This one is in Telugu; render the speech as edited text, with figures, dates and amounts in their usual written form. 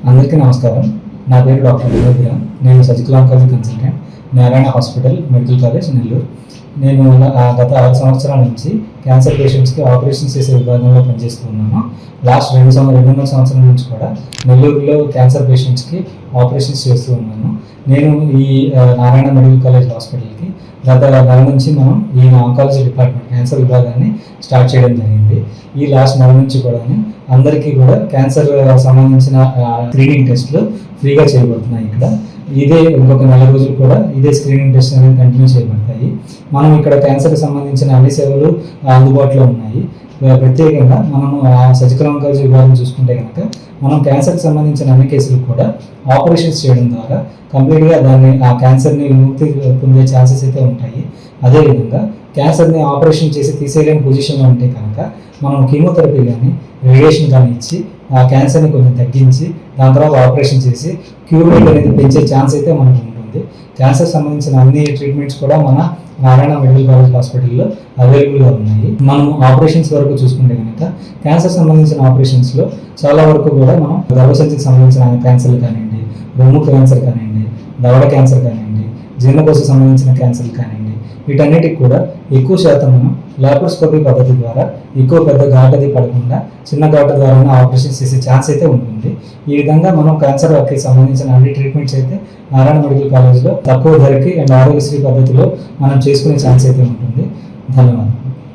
అందరికీ నమస్కారం. నా పేరు డాక్టర్ వినోద్రా. నేను surgical oncology consultant, Narayana hospital, medical college, Nellore. నేను గత 6 సంవత్సరాల నుంచి క్యాన్సర్ పేషెంట్స్కి ఆపరేషన్స్ చేసే విభాగంలో పనిచేస్తున్నాను. లాస్ట్ 2.5 సంవత్సరాల నుంచి కూడా నెల్లూరులో క్యాన్సర్ పేషెంట్స్కి ఆపరేషన్స్ చేస్తూ ఉన్నాను. నేను ఈ నారాయణ మెడికల్ కాలేజ్ హాస్పిటల్కి గత నెల నుంచి మనం ఈ ఆంకాలజీ డిపార్ట్మెంట్ క్యాన్సర్ విభాగాన్ని స్టార్ట్ చేయడం జరిగింది. ఈ లాస్ట్ నెల నుంచి కూడా అందరికీ కూడా క్యాన్సర్ సంబంధించిన స్క్రీనింగ్ టెస్ట్లు ఫ్రీగా చేయబడుతున్నాయి. ఇక్కడ ఇదే ఇంకొక 4 రోజులు కూడా ఇదే స్క్రీనింగ్ టెస్ట్ అనేది కంటిన్యూ చేయబడతాయి. మనం ఇక్కడ క్యాన్సర్కి సంబంధించిన అన్ని సేవలు అందుబాటులో ఉన్నాయి. ప్రత్యేకంగా మనము సర్జికల్ ఆంకాలజీ విభాగం చూసుకుంటే కనుక మనం క్యాన్సర్కి సంబంధించిన అన్ని కేసులు కూడా ఆపరేషన్స్ చేయడం ద్వారా కంప్లీట్గా ఆ క్యాన్సర్ని విముక్తి పొందే ఛాన్సెస్ అయితే ఉంటాయి. అదేవిధంగా క్యాన్సర్ని ఆపరేషన్ చేసి తీసేయలేని పొజిషన్లో ఉంటే కనుక మనం కీమోథెరపీ కానీ రేడియేషన్ కానీ ఇచ్చి ఆ క్యాన్సర్ని కొంచెం తగ్గించి దాని తర్వాత ఆపరేషన్ చేసి క్యూర్ రేట్ అనేది పెంచే ఛాన్స్ అయితే మనకు ఉంటుంది. క్యాన్సర్ సంబంధించిన అన్ని ట్రీట్మెంట్స్ కూడా మన నారాయణ మెడికల్ కాలేజ్ హాస్పిటల్లో అవైలబుల్గా ఉన్నాయి. మనం ఆపరేషన్స్ వరకు చూసుకుంటే కనుక క్యాన్సర్ సంబంధించిన ఆపరేషన్స్లో చాలా వరకు కూడా మనం గర్భసంచికి సంబంధించిన క్యాన్సర్లు కానివ్వండి, రొమ్ము క్యాన్సర్ కానివ్వండి, దవడ క్యాన్సర్ కానివ్వండి, జీర్ణకోశ సంబంధించిన క్యాన్సర్లు కానివ్వండి, వీటన్నిటికి కూడా ఎక్కువ శాతం మనం లాప్రోస్కోపీ పద్ధతి ద్వారా ఎక్కువ పెద్ద ఘాటది పడకుండా చిన్న ఘాటు ద్వారా ఆపరేషన్ చేసే ఛాన్స్ అయితే ఉంటుంది. ఈ విధంగా మనం క్యాన్సర్కి సంబంధించిన అన్ని ట్రీట్మెంట్స్ అయితే నారాయణ మెడికల్ కాలేజ్లో తక్కువ ధరకి అండ్ ఆరోగ్యశ్రీ పద్ధతిలో మనం చేసుకునే ఛాన్స్ అయితే ఉంటుంది. ధన్యవాదాలు.